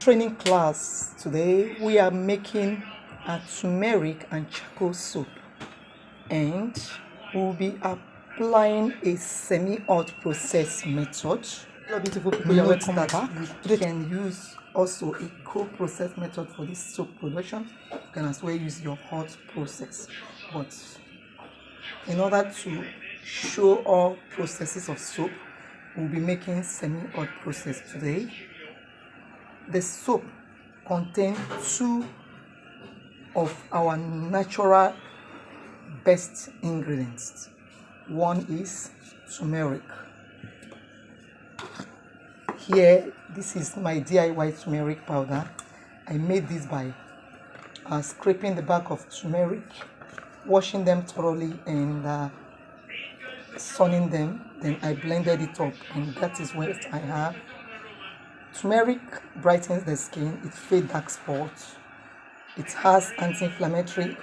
training class. Today we are making a turmeric and charcoal soap, and we'll be applying a semi-hot process method. Hello beautiful people, you're welcome back. You can use also a cold process method for this soap production. You can as well use your hot process, but in order to show all processes of soap, we'll be making semi-hot process today. The soap contains two of our natural best ingredients. One is turmeric. Here, this is my DIY turmeric powder. I made this by scraping the back of turmeric, washing them thoroughly, and sunning them. Then I blended it up, and that is what I have. Turmeric brightens the skin, it fades dark spots, it has anti-inflammatory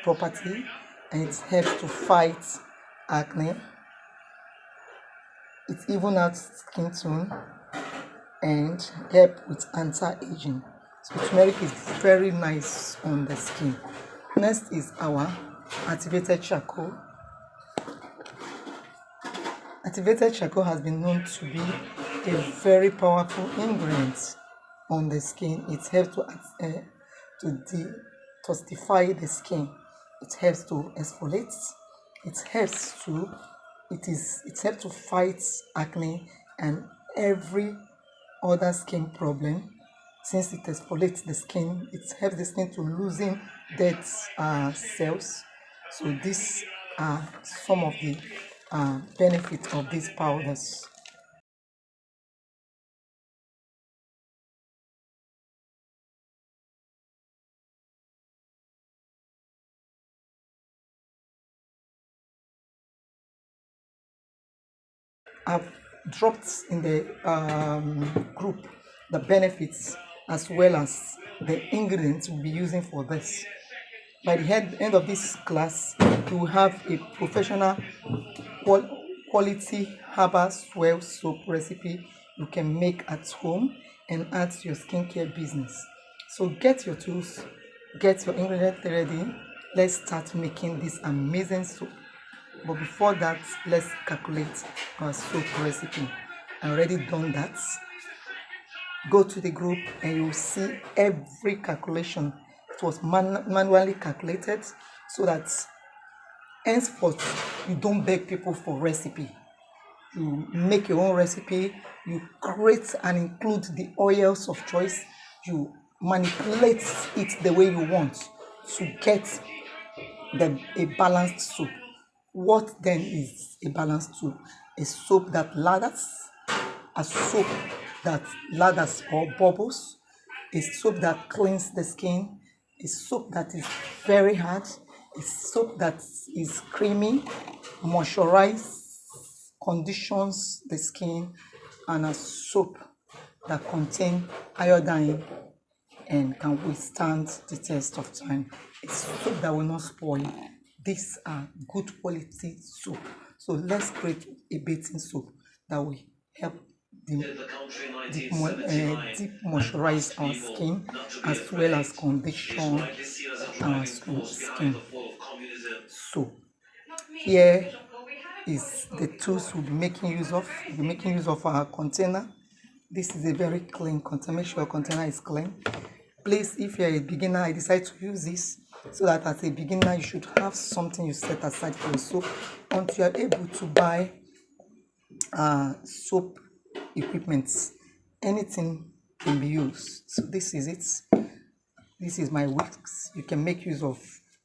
property, and it helps to fight acne. It even adds skin tone and help with anti-aging. So turmeric is very nice on the skin. Next is our activated charcoal. Activated charcoal has been known to be a very powerful ingredient on the skin. It helps to detoxify the skin. It helps to exfoliate. It helps to fight acne and every other skin problem. Since it exfoliates the skin, it helps the skin to loosen dead cells. So these are some of the benefits of these powders. I've dropped in the group the benefits as well as the ingredients we'll be using for this. By the end of this class, you will have a professional quality herbal swell soap recipe you can make at home and add to your skincare business. So get your tools, get your ingredients ready. Let's start making this amazing soap. But before that, let's calculate our soap recipe. I already done that. Go to the group and you'll see every calculation. It was manually calculated so that henceforth you don't beg people for recipe. You make your own recipe, you create and include the oils of choice, you manipulate it the way you want to get a balanced soap. What then is a balanced soap? A soap that lathers, a soap that lathers or bubbles, a soap that cleans the skin, a soap that is very hard, a soap that is creamy, moisturizes, conditions the skin, and a soap that contains iodine and can withstand the test of time. A soap that will not spoil. These are good quality soap. So let's create a bathing soap that will help deep moisturize our skin as well as condition our skin. So here is the tools we'll be making use of. We'll be making use of our container. This is a very clean container. Make sure your container is clean. Please, if you're a beginner, I decide to use this so that as a beginner you should have something you set aside for your soap until you're able to buy soap equipment. Anything can be used. So this is it. This is my whisks. You can make use of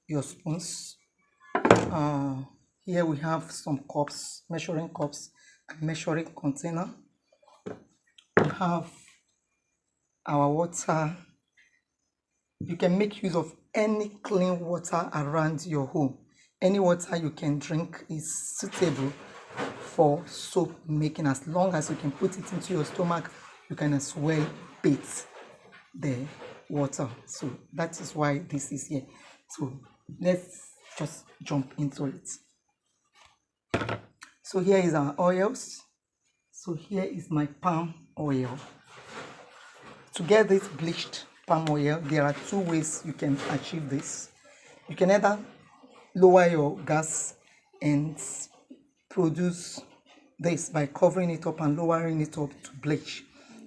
your spoons. Here we have some cups, measuring cups and measuring container. We have our water. You can make use of any clean water around your home. Any water you can drink is suitable for soap making. As long as you can put it into your stomach, you can as well bathe the water. So that is why this is here. So let's just jump into it. So here is our oils. So here is my palm oil. To get this bleached palm oil, there are two ways you can achieve this. You can either lower your gas and produce this by covering it up and lowering it up to bleach.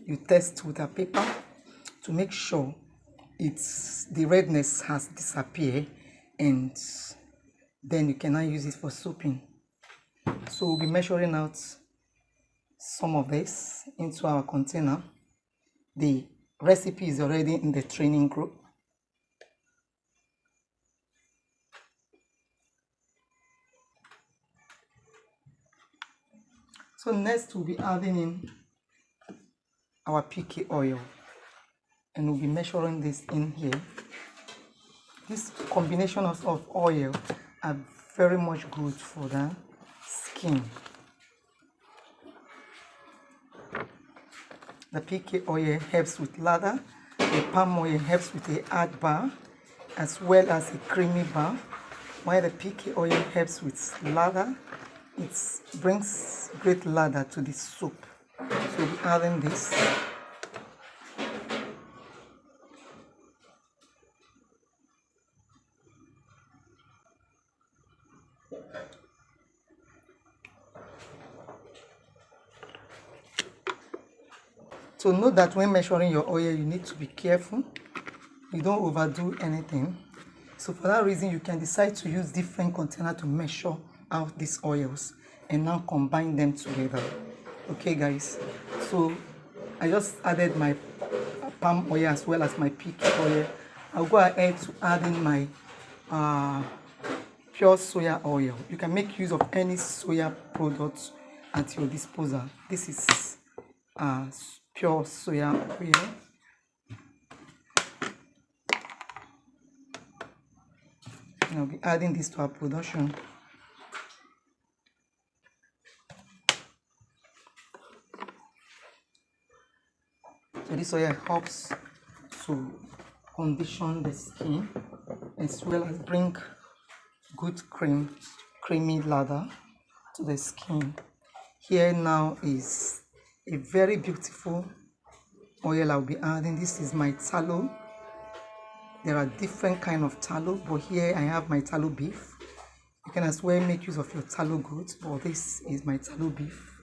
You test with a paper to make sure the redness has disappeared, and then you can now use it for soaping. So we'll be measuring out some of this into our container. The recipe is already in the training group. So next we'll be adding in our PK oil, and we'll be measuring this in here. This combination of oil are very much good for the skin. The PK oil helps with lather, the palm oil helps with a hard bar as well as a creamy bar, while the PK oil helps with lather. It brings great lather to the soap. So we'll be adding this. So note that when measuring your oil, you need to be careful. You don't overdo anything. So for that reason, you can decide to use different containers to measure out these oils and now combine them together. Okay guys, so I just added my palm oil as well as my PK oil. I'll go ahead to add in my pure soya oil. You can make use of any soya product at your disposal. This is pure soya oil. And I'll be adding this to our production. So this oil helps to condition the skin as well as bring good creamy lather to the skin. Here now is a very beautiful oil I'll be adding. This is my tallow. There are different kind of tallow, but here I have my tallow beef. You can as well make use of your tallow goat, but this is my tallow beef.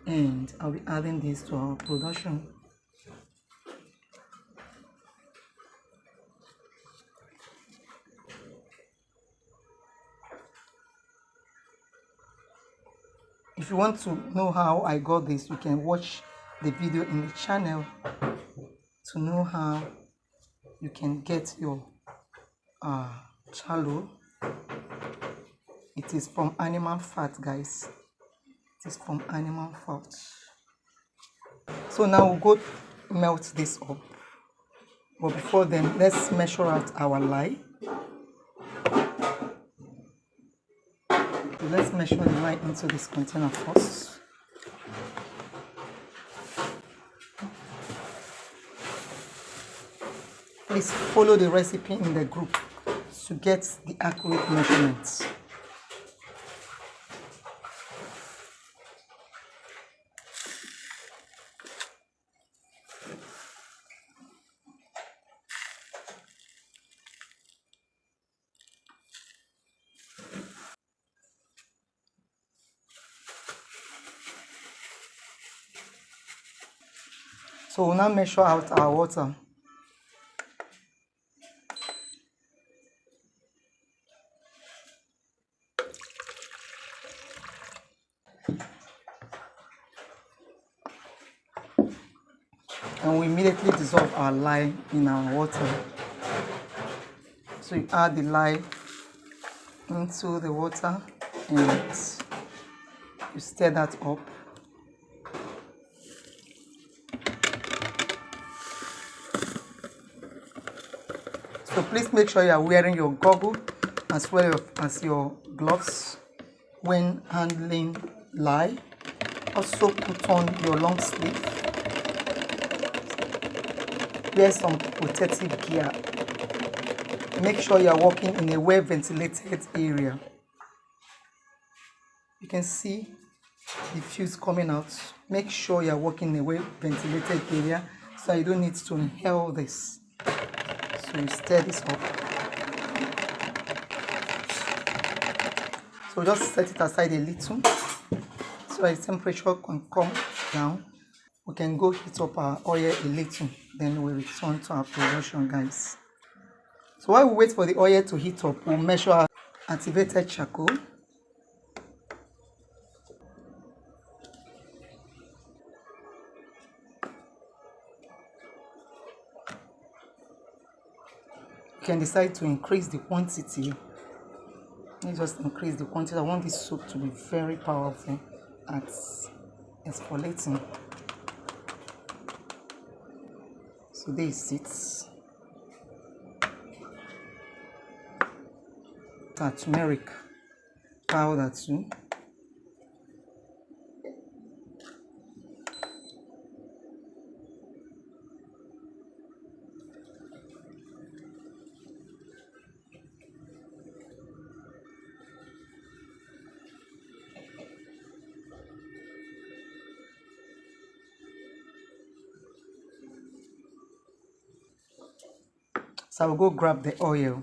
And I'll be adding this to our production. If you want to know how I got this, you can watch the video in the channel to know how you can get your tallow. It is from animal fat, guys. It is from animal fat. So now we'll go melt this up. But before then, let's measure out our lye. So let's measure the lye into this container first. Please follow the recipe in the group to get the accurate measurements. So we'll now measure out our water. And we immediately dissolve our lye in our water. So you add the lye into the water and you stir that up. So please make sure you are wearing your goggle as well as your gloves when handling lye. Also put on your long sleeve. Wear some protective gear. Make sure you are walking in a well ventilated area. You can see the fuse coming out. Make sure you are walking in a well ventilated area so you don't need to inhale this. So you stir this up. So just set it aside a little so the temperature can come down. We can go heat up our oil a little, then we'll return to our production, guys. So while we wait for the oil to heat up, we'll measure our activated charcoal. You can decide to increase the quantity. Let me just increase the quantity. I want this soap to be very powerful at exfoliating. So there is it. Turmeric powder too. So I'll go grab the oil.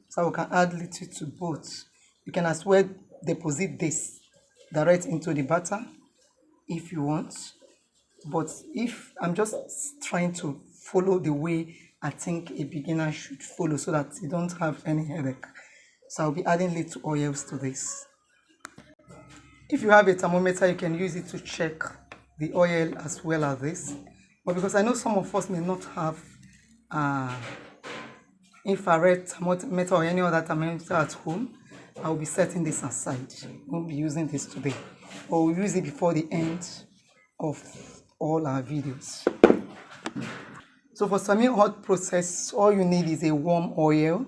So we can add little to both. You can as well deposit this direct into the batter if you want. But if I'm just trying to follow the way I think a beginner should follow so that you don't have any headache. So I'll be adding little oils to this. If you have a thermometer, you can use it to check the oil as well as this. But because I know some of us may not have infrared thermometer or any other thermometer at home, I will be setting this aside. Won't be using this today, or we'll use it before the end of all our videos. So for semi-hot process, all you need is a warm oil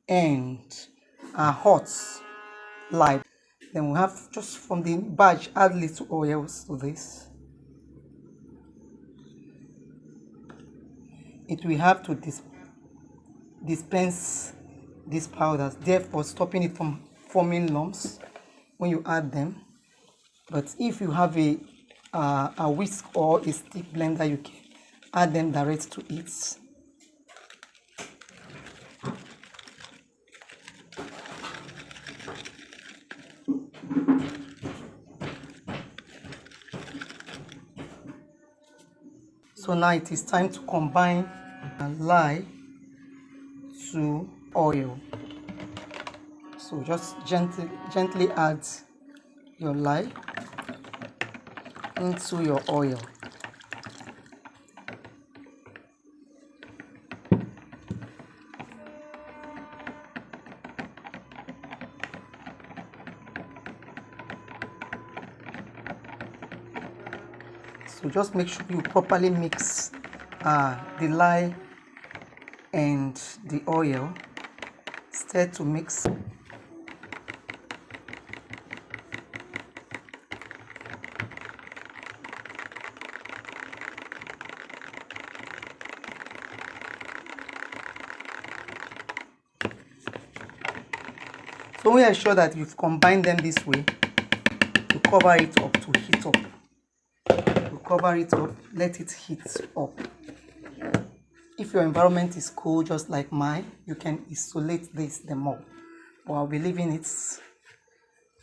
and a hot lye. Then we have just from the batch, add little oils to this. It will have to dispense these powders, therefore stopping it from forming lumps when you add them. But if you have a whisk or a stick blender, you can add them direct to it. So now it is time to combine lye to oil. So just gently add your lye into your oil. So just make sure you properly mix the lye and the oil. Stir to mix. So we are sure that you've combined them this way, to cover it up, to heat up. Cover it up, let it heat up. If your environment is cold, just like mine, you can isolate this the more. But I'll be leaving it,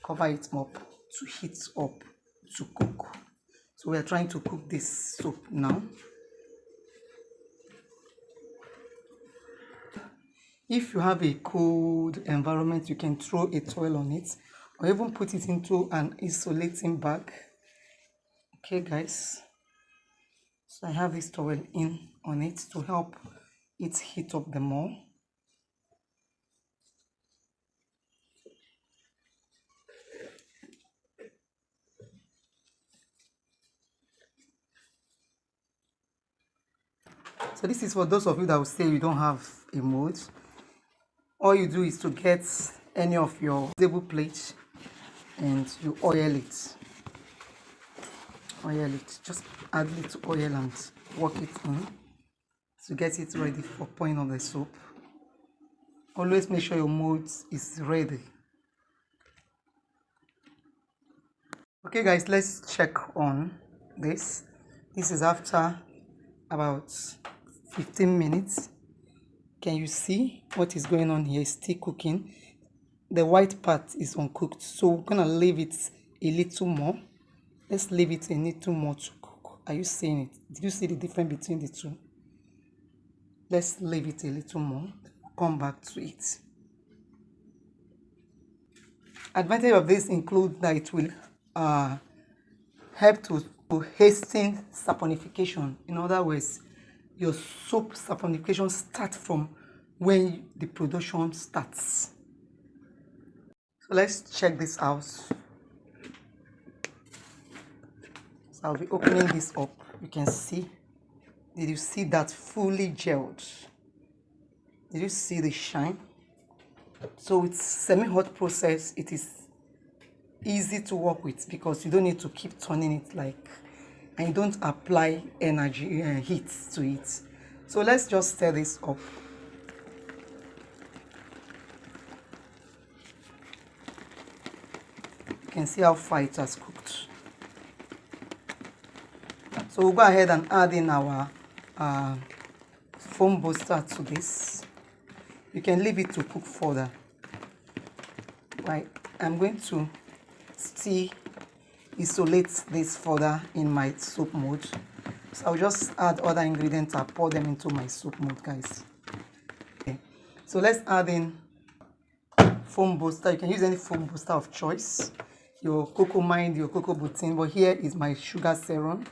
cover it up to heat up, to cook. So we are trying to cook this soap now. If you have a cold environment, you can throw a towel on it or even put it into an insulating bag. Okay guys, so I have this towel on it to help it heat up the more. So this is for those of you that will say you don't have a mold. All you do is to get any of your table plates and you oil it. Just add little oil and work it in to get it ready for pouring of the soap. Always make sure your mold is ready. Okay guys, let's check on this. This is after about 15 minutes. Can you see what is going on here? It's still cooking. The white part is uncooked, so we're gonna leave it a little more. Let's leave it a little more to cook. Are you seeing it? Did you see the difference between the two? Let's leave it a little more. Come back to it. Advantage of this include that it will help to hasten saponification. In other words, your soap saponification starts from when the production starts. So let's check this out. So I'll be opening this up. You can see. Did you see that fully gelled? Did you see the shine? So it's semi-hot process. It is easy to work with because you don't need to keep turning it and you don't apply energy heat to it. So let's just stir this up. You can see how far it has cooked. So we'll go ahead and add in our foam booster to this. You can leave it to cook further. Right, I'm going to still isolate this further in my soap mold. So I'll just add other ingredients and pour them into my soap mold, guys. Okay. So let's add in foam booster. You can use any foam booster of choice. Your cocoa mind, your cocoa butane, but here is my sugar serum,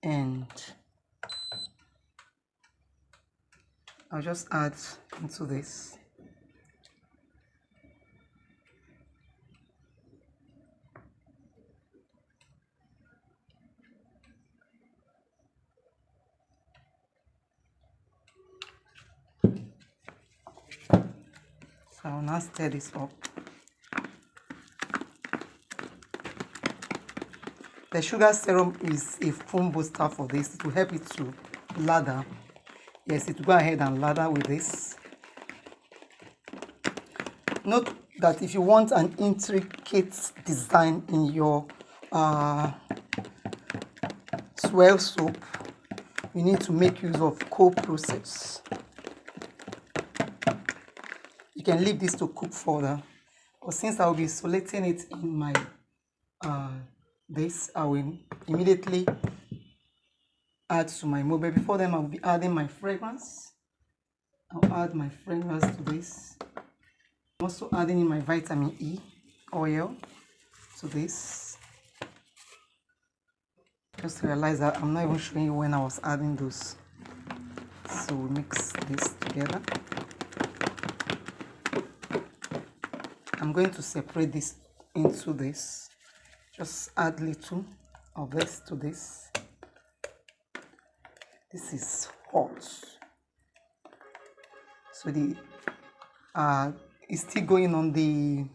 and I'll just add into this. So I'll now stir this up. The sugar serum is a foam booster for this. It will help it to lather. Yes, it will go ahead and lather with this. Note that if you want an intricate design in your swirl soap, you need to make use of cold process. You can leave this to cook further, but since I will be isolating it in my this, I will immediately add to my mold. But before then, I'll be adding my fragrance. I'll add my fragrance to this. I'm also adding in my vitamin E oil to this. Just realize that I'm not even showing you when I was adding those. So we mix this together. I'm going to separate this into this. Just add little of this to this. This is hot. So the it's still going on, the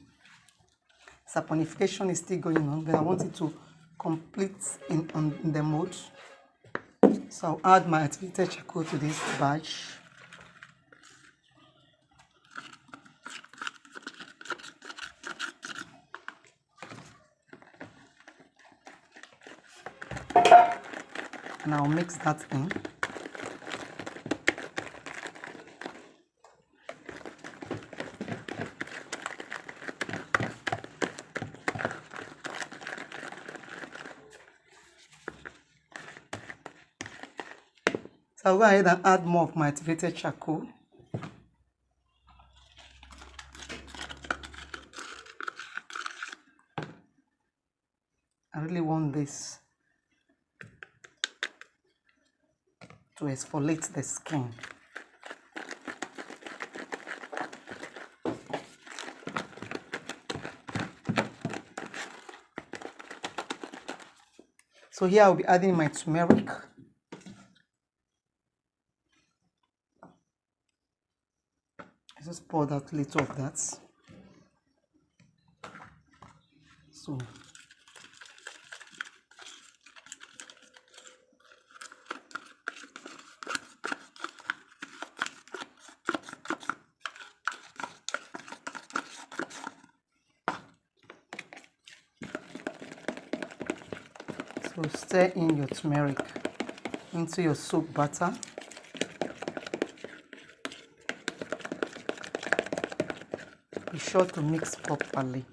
saponification is still going on, but I want it to complete in the mold. So I'll add my activated charcoal to this batch. And I'll mix that in. So I'll go ahead and add more of my activated charcoal. I really want this to exfoliate the skin. So here I'll be adding my turmeric. I just poured out a little of that. So stir in your turmeric. into your soap batter. Be sure to mix properly.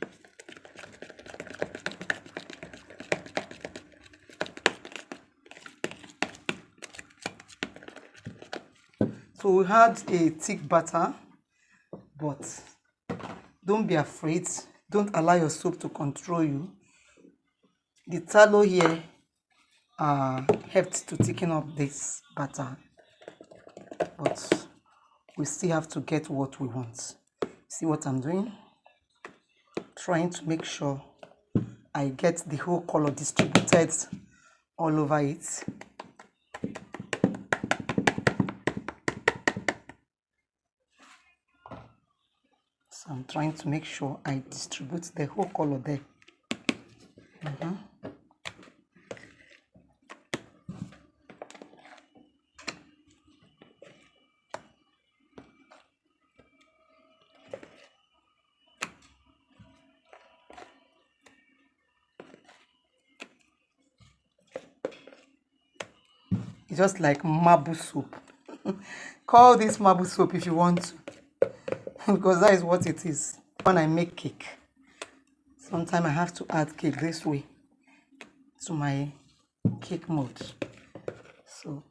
So we had a thick batter, but don't be afraid. Don't allow your soap to control you. The tallow here helped to thicken up this batter, but we still have to get what we want. See what I'm doing? Trying to make sure I get the whole color distributed all over it. So I'm trying to make sure I distribute the whole color there. It's just like marble soap. Call this marble soap if you want to, because that is what it is. When I make cake, sometimes I have to add cake this way to my cake mold. So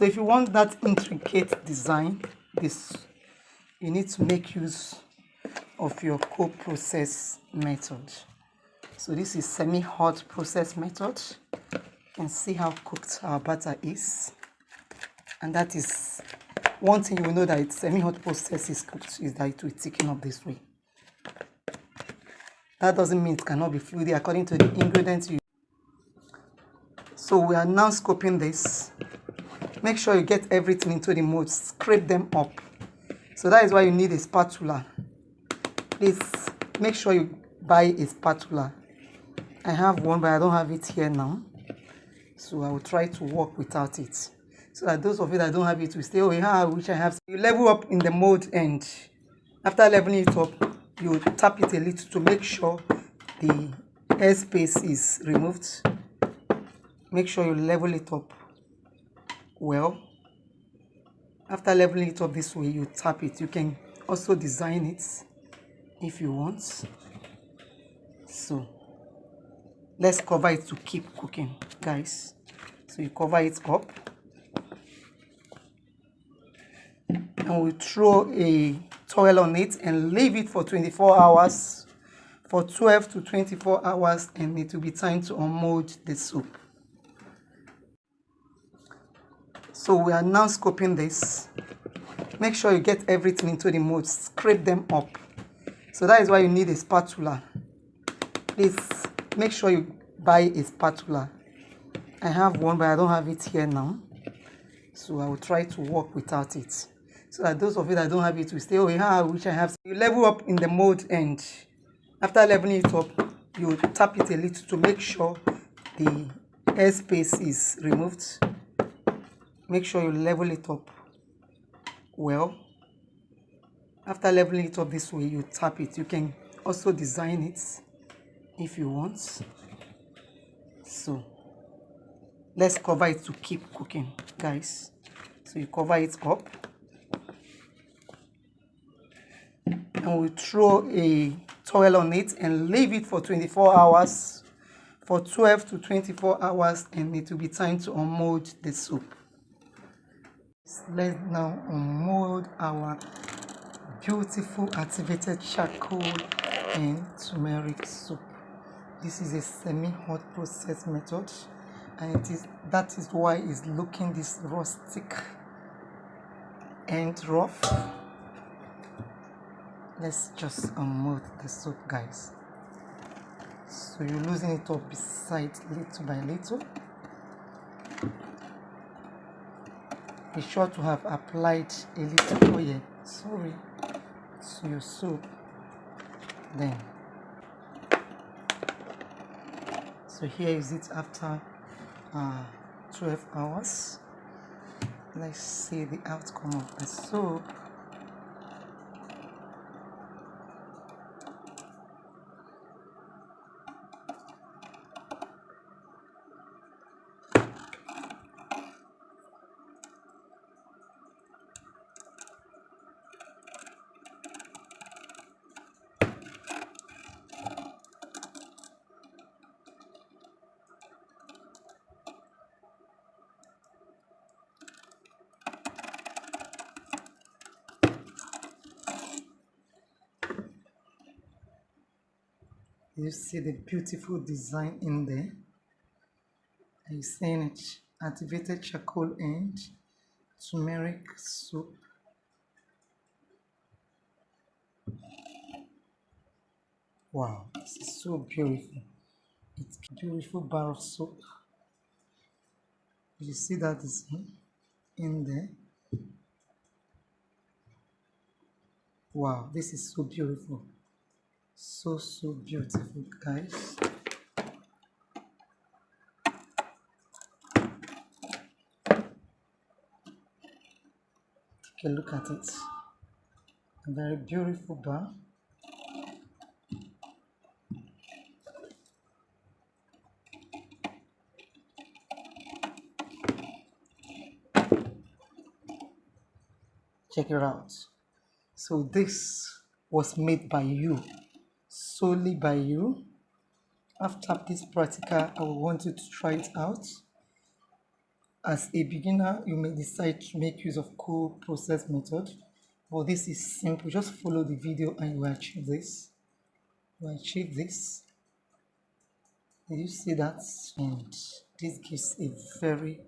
if you want that intricate design, you need to make use of your co-process method. So this is semi-hot process method. You can see how cooked our batter is, and that is one thing you will know that it's semi-hot process is cooked, is that it will thicken up this way. That doesn't mean it cannot be fluidy according to the ingredients you use. So we are now scoping this. Make sure you get everything into the mold, scrape them up. So that is why you need a spatula. Please make sure you buy a spatula. I have one, but I don't have it here now. So I will try to work without it. So that those of you that don't have it will say, oh yeah, I wish I have. You level up in the mold, and after leveling it up, you tap it a little to make sure the airspace is removed. Make sure you level it up well. After leveling it up this way, you tap it. You can also design it if you want. So let's cover it to keep cooking, guys. So you cover it up, and we throw a towel on it and leave it for 24 hours, for 12 to 24 hours, and it will be time to unmold the soup. So we are now scoping this. Make sure you get everything into the mold, scrape them up. So that is why you need a spatula. Please make sure you buy a spatula. I have one, but I don't have it here now. So I will try to work without it. So that those of you that don't have it will say, oh yeah, I wish I have. You level up in the mold, and after leveling it up, you tap it a little to make sure the airspace is removed. Make sure you level it up well. After leveling it up this way, you tap it. You can also design it if you want. So let's cover it to keep cooking, guys. So you cover it up, and we throw a towel on it and leave it for 24 hours, for 12 to 24 hours, and it will be time to unmold the soup. Let's now unmold our beautiful activated charcoal and turmeric soup. This is a semi-hot process method, and that is why it's looking this rustic and rough. Let's just unmold the soup, guys. So you're losing it up beside little by little. Be sure to have applied a little oil, to your soup. Then, so here is it after 12 hours. Let's see the outcome of the soup. You see the beautiful design in there. Are you seeing it? Activated charcoal and turmeric soap. Wow, this is so beautiful. It's a beautiful bar of soap. You see that design in there. Wow, this is so beautiful. So beautiful, guys. Take a look at it. A very beautiful bar. Check it out. So this was made by you, solely by you. After this practical, I will want you to try it out. As a beginner, you may decide to make use of cold process method, but this is simple. Just follow the video and you will achieve this. You will achieve this. Did you see that? And this gives a very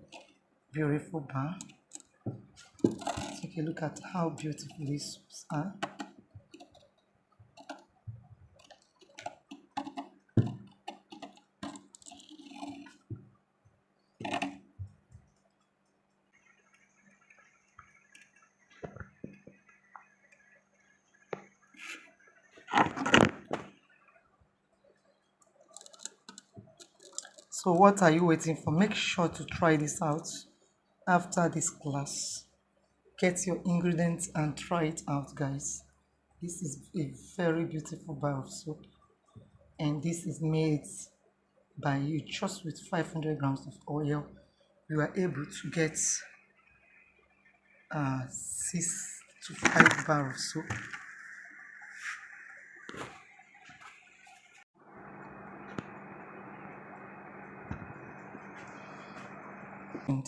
beautiful bar. Take a look at how beautiful these soaps are. So what are you waiting for? Make sure to try this out after this class. Get your ingredients and try it out, guys. This is a very beautiful bar of soap, and this is made by you just with 500 grams of oil. You are able to get 6 to 5 bar of soap. And